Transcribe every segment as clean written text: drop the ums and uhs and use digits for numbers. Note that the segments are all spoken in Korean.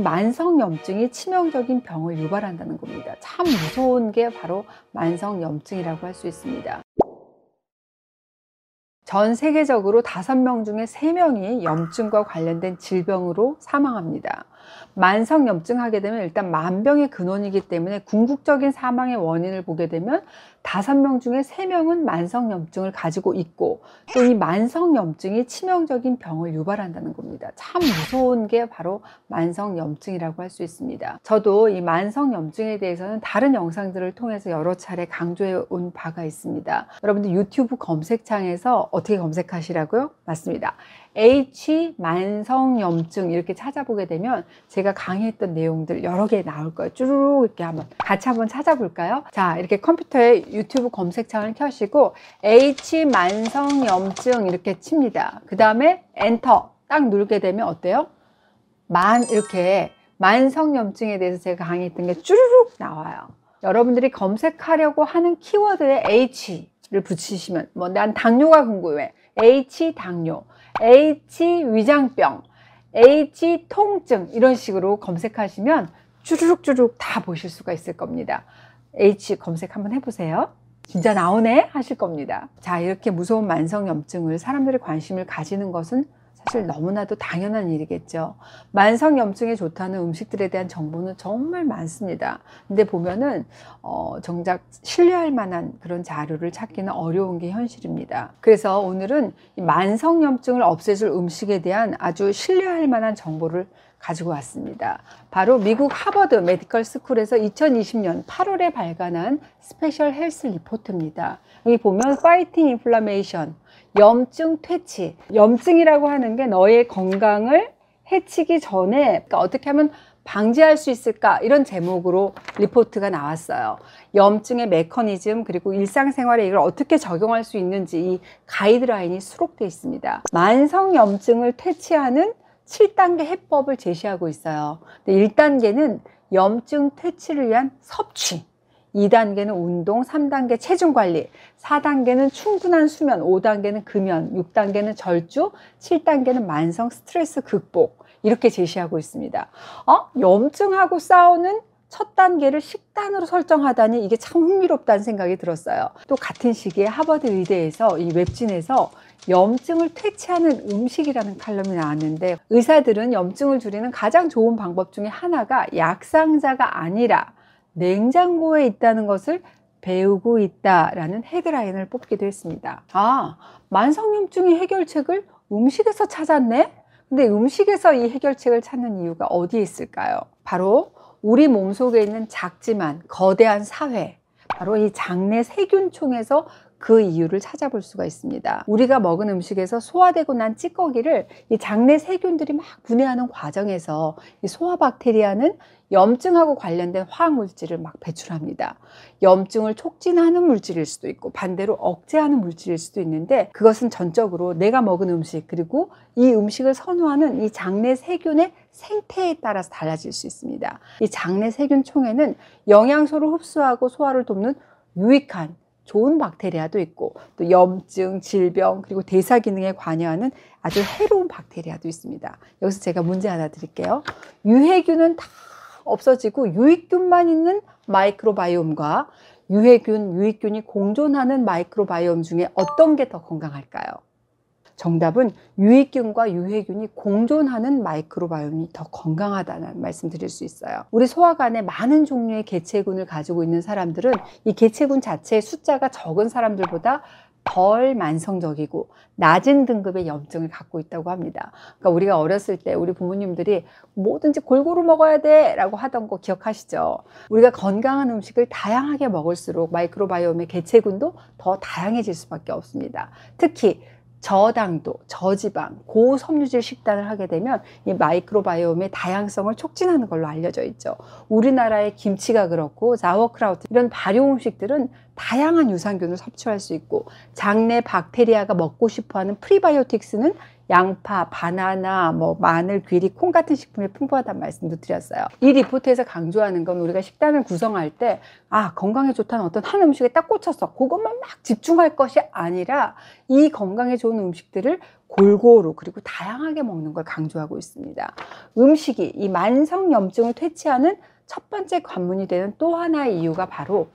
만성염증이 치명적인 병을 유발한다는 겁니다. 참 무서운 게 바로 만성염증이라고 할 수 있습니다. 전 세계적으로 5명 중에 3명이 염증과 관련된 질병으로 사망합니다. 만성염증 하게 되면 일단 만병의 근원이기 때문에 궁극적인 사망의 원인을 보게 되면 5명 중에 3명은 만성염증을 가지고 있고, 또 이 만성염증이 치명적인 병을 유발한다는 겁니다. 참 무서운 게 바로 만성염증이라고 할 수 있습니다. 저도 이 만성염증에 대해서는 다른 영상들을 통해서 여러 차례 강조해 온 바가 있습니다. 여러분들 유튜브 검색창에서 어떻게 검색하시라고요? 맞습니다. H 만성염증 이렇게 찾아보게 되면 제가 강의했던 내용들 여러 개 나올 거예요. 쭈루룩 이렇게 같이 한번 찾아볼까요? 자, 이렇게 컴퓨터에 유튜브 검색창을 켜시고 H 만성염증 이렇게 칩니다. 그 다음에 엔터 딱 누르게 되면 어때요? 이렇게 만성염증에 대해서 제가 강의했던 게 쭈루룩 나와요. 여러분들이 검색하려고 하는 키워드에 H를 붙이시면, 난 당뇨가 궁금해. H 당뇨, H 위장병, H 통증 이런 식으로 검색하시면 쭈르륵 다 보실 수가 있을 겁니다. H 검색 한번 해보세요. 진짜 나오네 하실 겁니다. 자, 이렇게 무서운 만성염증을 사람들이 관심을 가지는 것은 사실 너무나도 당연한 일이겠죠. 만성염증에 좋다는 음식들에 대한 정보는 정말 많습니다. 근데 보면은 정작 신뢰할 만한 그런 자료를 찾기는 어려운 게 현실입니다. 그래서 오늘은 이 만성염증을 없애줄 음식에 대한 아주 신뢰할 만한 정보를 가지고 왔습니다. 바로 미국 하버드 메디컬 스쿨에서 2020년 8월에 발간한 스페셜 헬스 리포트입니다. 여기 보면 파이팅 인플라메이션, 염증 퇴치. 염증이라고 하는 게 너의 건강을 해치기 전에 그러니까 어떻게 하면 방지할 수 있을까, 이런 제목으로 리포트가 나왔어요. 염증의 메커니즘, 그리고 일상생활에 이걸 어떻게 적용할 수 있는지 이 가이드라인이 수록되어 있습니다. 만성염증을 퇴치하는 7단계 해법을 제시하고 있어요. 1단계는 염증 퇴치를 위한 섭취, 2단계는 운동, 3단계 체중 관리, 4단계는 충분한 수면, 5단계는 금연, 6단계는 절주, 7단계는 만성 스트레스 극복, 이렇게 제시하고 있습니다. 염증하고 싸우는 첫 단계를 식단으로 설정하다니 이게 참 흥미롭다는 생각이 들었어요. 또 같은 시기에 하버드 의대에서 이 웹진에서 염증을 퇴치하는 음식이라는 칼럼이 나왔는데, 의사들은 염증을 줄이는 가장 좋은 방법 중에 하나가 약상자가 아니라 냉장고에 있다는 것을 배우고 있다라는 헤드라인을 뽑기도 했습니다. 만성염증의 해결책을 음식에서 찾았네? 근데 음식에서 이 해결책을 찾는 이유가 어디에 있을까요? 바로 우리 몸속에 있는 작지만 거대한 사회, 바로 이 장내 세균총에서 그 이유를 찾아볼 수가 있습니다. 우리가 먹은 음식에서 소화되고 난 찌꺼기를 이 장내 세균들이 막 분해하는 과정에서 이 소화 박테리아는 염증하고 관련된 화학물질을 막 배출합니다. 염증을 촉진하는 물질일 수도 있고 반대로 억제하는 물질일 수도 있는데, 그것은 전적으로 내가 먹은 음식, 그리고 이 음식을 선호하는 이 장내 세균의 생태에 따라서 달라질 수 있습니다. 이 장내 세균총에는 영양소를 흡수하고 소화를 돕는 유익한 좋은 박테리아도 있고, 또 염증, 질병, 그리고 대사 기능에 관여하는 아주 해로운 박테리아도 있습니다. 여기서 제가 문제 하나 드릴게요. 유해균은 다 없어지고 유익균만 있는 마이크로바이옴과 유해균, 유익균이 공존하는 마이크로바이옴 중에 어떤 게 더 건강할까요? 정답은 유익균과 유해균이 공존하는 마이크로바이옴이 더 건강하다는 말씀 드릴 수 있어요. 우리 소화관에 많은 종류의 개체군을 가지고 있는 사람들은 이 개체군 자체의 숫자가 적은 사람들보다 덜 만성적이고 낮은 등급의 염증을 갖고 있다고 합니다. 그러니까 우리가 어렸을 때 우리 부모님들이 뭐든지 골고루 먹어야 돼 라고 하던 거 기억하시죠? 우리가 건강한 음식을 다양하게 먹을수록 마이크로바이옴의 개체군도 더 다양해질 수밖에 없습니다. 특히 저당도, 저지방, 고섬유질 식단을 하게 되면 이 마이크로바이옴의 다양성을 촉진하는 걸로 알려져 있죠. 우리나라의 김치가 그렇고 자워크라우트 이런 발효 음식들은 다양한 유산균을 섭취할 수 있고, 장내 박테리아가 먹고 싶어하는 프리바이오틱스는 양파, 바나나, 뭐 마늘, 귀리, 콩 같은 식품이 풍부하다는 말씀도 드렸어요. 이 리포트에서 강조하는 건 우리가 식단을 구성할 때 건강에 좋다는 어떤 한 음식에 딱 꽂혔어, 그것만 막 집중할 것이 아니라 이 건강에 좋은 음식들을 골고루 그리고 다양하게 먹는 걸 강조하고 있습니다. 음식이 이 만성염증을 퇴치하는 첫 번째 관문이 되는 또 하나의 이유가 바로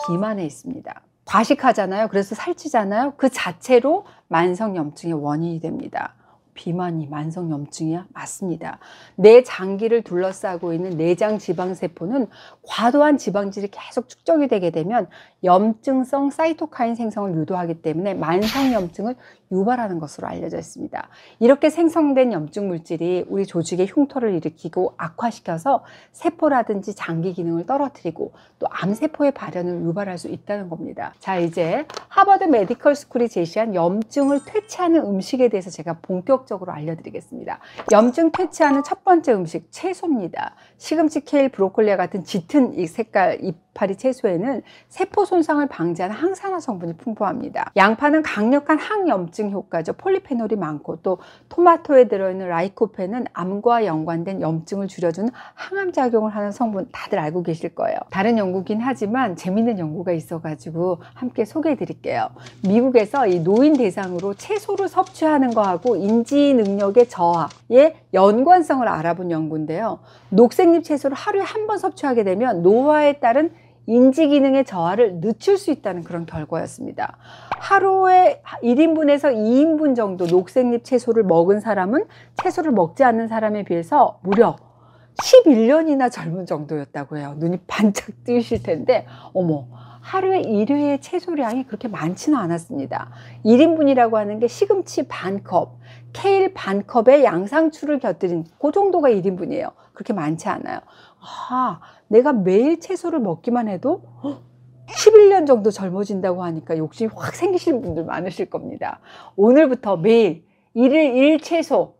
비만에 있습니다. 과식하잖아요. 그래서 살찌잖아요. 그 자체로 만성염증의 원인이 됩니다. 비만이 만성염증이야? 맞습니다. 내 장기를 둘러싸고 있는 내장 지방세포는 과도한 지방질이 계속 축적이 되게 되면 염증성 사이토카인 생성을 유도하기 때문에 만성염증을 유발하는 것으로 알려져 있습니다. 이렇게 생성된 염증 물질이 우리 조직의 흉터를 일으키고 악화시켜서 세포라든지 장기 기능을 떨어뜨리고 또 암세포의 발현을 유발할 수 있다는 겁니다. 자, 이제 하버드 메디컬 스쿨이 제시한 염증을 퇴치하는 음식에 대해서 제가 본격적으로 알려드리겠습니다. 염증 퇴치하는 첫 번째 음식, 채소입니다. 시금치, 케일, 브로콜리와 같은 짙은 이 색깔 이파리 채소에는 세포 손상을 방지하는 항산화 성분이 풍부합니다. 양파는 강력한 항염증 효과죠. 폴리페놀이 많고, 또 토마토에 들어있는 라이코펜은 암과 연관된 염증을 줄여주는 항암 작용을 하는 성분, 다들 알고 계실 거예요. 다른 연구긴 하지만 재밌는 연구가 있어가지고 함께 소개해 드릴게요. 미국에서 이 노인 대상으로 채소를 섭취하는 거하고 인지 능력의 저하의 연관성을 알아본 연구인데요. 녹색잎 채소를 하루에 한 번 섭취하게 되면 노화에 따른 인지 기능의 저하를 늦출 수 있다는 그런 결과였습니다. 하루에 1인분에서 2인분 정도 녹색잎 채소를 먹은 사람은 채소를 먹지 않는 사람에 비해서 무려 11년이나 젊은 정도였다고 해요. 눈이 반짝 뜨실 텐데, 어머, 하루에 1회의 채소량이 그렇게 많지는 않았습니다. 1인분이라고 하는 게 시금치 반컵, 케일 반컵에 양상추를 곁들인 그 정도가 1인분이에요. 그렇게 많지 않아요. 내가 매일 채소를 먹기만 해도 11년 정도 젊어진다고 하니까 욕심이 확 생기시는 분들 많으실 겁니다. 오늘부터 매일 1일 1채소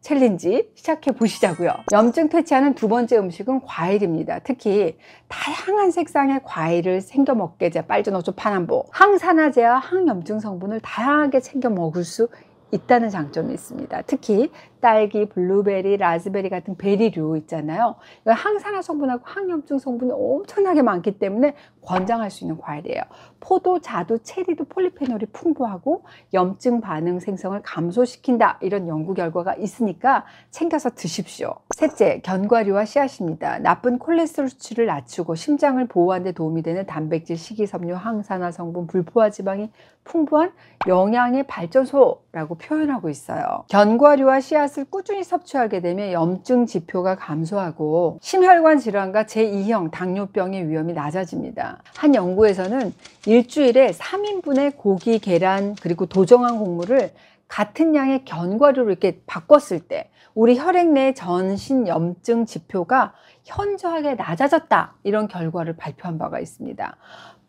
챌린지 시작해 보시자고요. 염증 퇴치하는 두 번째 음식은 과일입니다. 특히 다양한 색상의 과일을 챙겨 먹게, 빨주노초, 파남보, 항산화제와 항염증 성분을 다양하게 챙겨 먹을 수 있다는 장점이 있습니다. 특히 딸기, 블루베리, 라즈베리 같은 베리류 있잖아요. 이건 항산화 성분하고 항염증 성분이 엄청나게 많기 때문에 권장할 수 있는 과일이에요. 포도, 자두, 체리도 폴리페놀이 풍부하고 염증 반응 생성을 감소시킨다, 이런 연구 결과가 있으니까 챙겨서 드십시오. 셋째, 견과류와 씨앗입니다. 나쁜 콜레스테롤 수치를 낮추고 심장을 보호하는 데 도움이 되는 단백질, 식이섬유, 항산화 성분, 불포화 지방이 풍부한 영양의 발전소라고 표현하고 있어요. 견과류와 씨앗을 꾸준히 섭취하게 되면 염증 지표가 감소하고 심혈관 질환과 제2형 당뇨병의 위험이 낮아집니다. 한 연구에서는 일주일에 3인분의 고기, 계란, 그리고 도정한 곡물을 같은 양의 견과류로 이렇게 바꿨을 때 우리 혈액 내 전신 염증 지표가 현저하게 낮아졌다, 이런 결과를 발표한 바가 있습니다.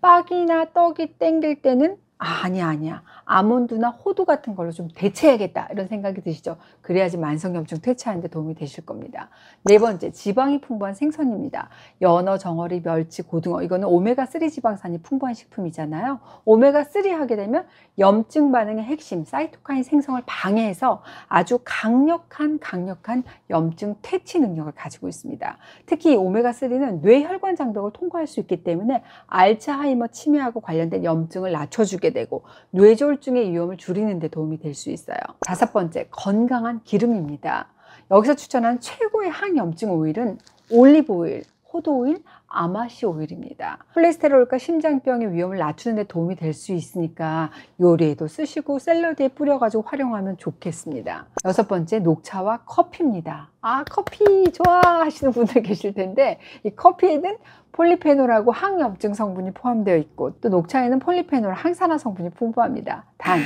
빵이나 떡이 땡길 때는 아니야. 아몬드나 호두 같은 걸로 좀 대체해야겠다, 이런 생각이 드시죠? 그래야지 만성염증 퇴치하는 데 도움이 되실 겁니다. 네 번째, 지방이 풍부한 생선입니다. 연어, 정어리, 멸치, 고등어, 이거는 오메가3 지방산이 풍부한 식품이잖아요. 오메가3 하게 되면 염증 반응의 핵심 사이토카인 생성을 방해해서 아주 강력한 염증 퇴치 능력을 가지고 있습니다. 특히 오메가3는 뇌혈관 장벽을 통과할 수 있기 때문에 알츠하이머 치매하고 관련된 염증을 낮춰주게 되고 뇌졸중의 위험을 줄이는 데 도움이 될 수 있어요. 다섯 번째, 건강한 기름입니다. 여기서 추천한 최고의 항염증 오일은 올리브 오일, 호두 오일, 아마시 오일입니다. 콜레스테롤과 심장병의 위험을 낮추는 데 도움이 될 수 있으니까 요리에도 쓰시고 샐러드에 뿌려가지고 활용하면 좋겠습니다. 여섯 번째, 녹차와 커피입니다. 커피 좋아하시는 분들 계실 텐데, 이 커피에는 폴리페놀하고 항염증 성분이 포함되어 있고, 또 녹차에는 폴리페놀, 항산화 성분이 풍부합니다. 단,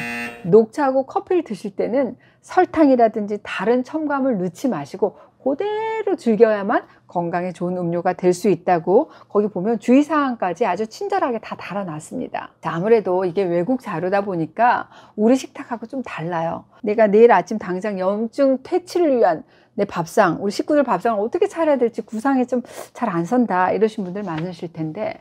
녹차하고 커피를 드실 때는 설탕이라든지 다른 첨가물 넣지 마시고 그대로 즐겨야만 건강에 좋은 음료가 될 수 있다고 거기 보면 주의사항까지 아주 친절하게 다 달아놨습니다. 자, 아무래도 이게 외국 자료다 보니까 우리 식탁하고 좀 달라요. 내가 내일 아침 당장 염증 퇴치를 위한 내 밥상, 우리 식구들 밥상을 어떻게 차려야 될지 구상이 좀 잘 안 선다, 이러신 분들 많으실 텐데,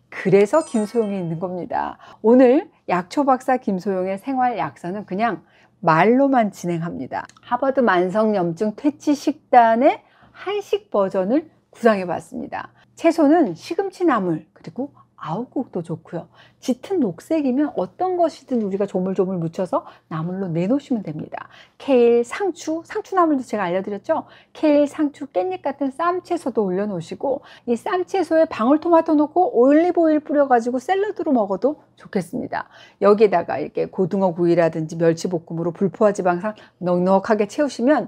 그래서 김소용이 있는 겁니다. 오늘 약초박사 김소용의 생활약서는 그냥 말로만 진행합니다. 하버드 만성염증 퇴치 식단의 한식 버전을 구상해 봤습니다. 채소는 시금치 나물 그리고 아욱국도 좋고요. 짙은 녹색이면 어떤 것이든 우리가 조물조물 묻혀서 나물로 내놓으시면 됩니다. 케일, 상추 나물도 제가 알려드렸죠. 케일, 상추, 깻잎 같은 쌈채소도 올려놓으시고 이 쌈채소에 방울토마토 넣고 올리브오일 뿌려가지고 샐러드로 먹어도 좋겠습니다. 여기에다가 이렇게 고등어 구이라든지 멸치볶음으로 불포화 지방산 넉넉하게 채우시면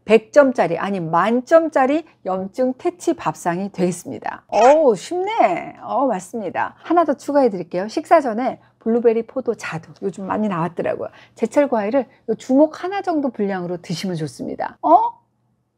100점짜리 아니 만점짜리 염증 퇴치 밥상이 되겠습니다. 쉽네. 맞습니다. 하나 더 추가해 드릴게요. 식사 전에 블루베리, 포도, 자두 요즘 많이 나왔더라고요. 제철 과일을 주먹 하나 정도 분량으로 드시면 좋습니다.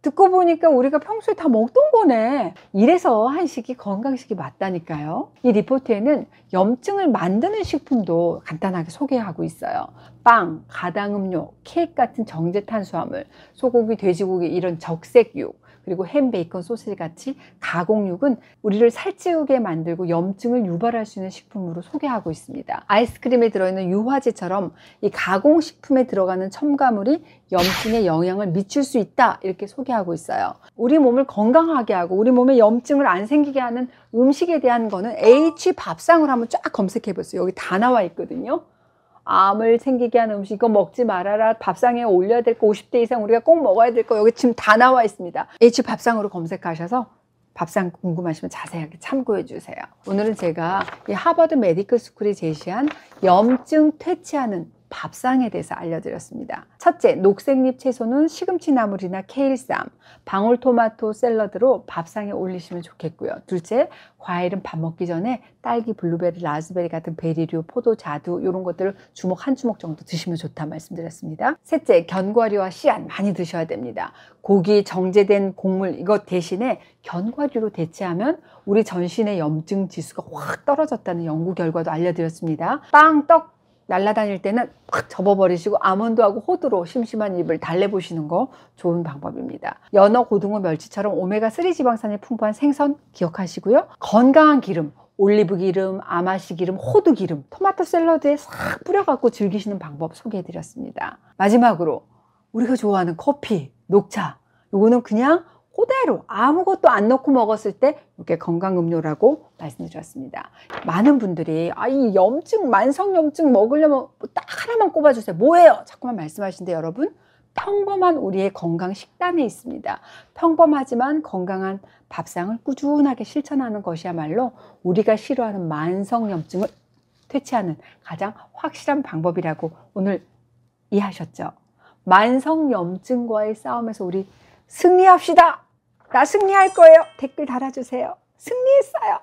듣고 보니까 우리가 평소에 다 먹던 거네. 이래서 한식이 건강식이 맞다니까요. 이 리포트에는 염증을 만드는 식품도 간단하게 소개하고 있어요. 빵, 가당음료, 케이크 같은 정제 탄수화물, 소고기, 돼지고기 이런 적색육, 그리고 햄, 베이컨, 소시지 같이 가공육은 우리를 살찌우게 만들고 염증을 유발할 수 있는 식품으로 소개하고 있습니다. 아이스크림에 들어있는 유화제처럼 이 가공식품에 들어가는 첨가물이 염증에 영향을 미칠 수 있다 이렇게 소개하고 있어요. 우리 몸을 건강하게 하고 우리 몸에 염증을 안 생기게 하는 음식에 대한 거는 H 밥상을 한번 쫙 검색해 보세요. 여기 다 나와 있거든요. 암을 생기게 하는 음식 이거 먹지 말아라. 밥상에 올려야 될 거 50대 이상 우리가 꼭 먹어야 될 거 여기 지금 다 나와 있습니다. H 밥상으로 검색하셔서 밥상 궁금하시면 자세하게 참고해 주세요. 오늘은 제가 이 하버드 메디컬 스쿨이 제시한 염증 퇴치하는 밥상에 대해서 알려드렸습니다. 첫째, 녹색잎 채소는 시금치 나물이나 케일쌈, 방울토마토 샐러드로 밥상에 올리시면 좋겠고요. 둘째, 과일은 밥 먹기 전에 딸기, 블루베리, 라즈베리 같은 베리류, 포도, 자두 이런 것들을 주먹 한 주먹 정도 드시면 좋다 말씀드렸습니다. 셋째, 견과류와 씨앗 많이 드셔야 됩니다. 고기, 정제된 곡물 이것 대신에 견과류로 대체하면 우리 전신의 염증 지수가 확 떨어졌다는 연구 결과도 알려드렸습니다. 빵, 떡 날아다닐 때는 확 접어버리시고 아몬드하고 호두로 심심한 입을 달래보시는 거 좋은 방법입니다. 연어, 고등어, 멸치처럼 오메가3 지방산이 풍부한 생선 기억하시고요. 건강한 기름, 올리브 기름, 아마시 기름, 호두 기름, 토마토 샐러드에 싹 뿌려갖고 즐기시는 방법 소개해드렸습니다. 마지막으로 우리가 좋아하는 커피, 녹차 요거는 그냥 그대로 아무것도 안 넣고 먹었을 때 이렇게 건강음료라고 말씀드렸습니다. 많은 분들이 이 염증, 만성염증 먹으려면 딱 하나만 꼽아주세요. 뭐예요? 자꾸만 말씀하시는데 여러분 평범한 우리의 건강 식단에 있습니다. 평범하지만 건강한 밥상을 꾸준하게 실천하는 것이야말로 우리가 싫어하는 만성염증을 퇴치하는 가장 확실한 방법이라고 오늘 이해하셨죠? 만성염증과의 싸움에서 우리 승리합시다. 나 승리할 거예요. 댓글 달아주세요. 승리했어요.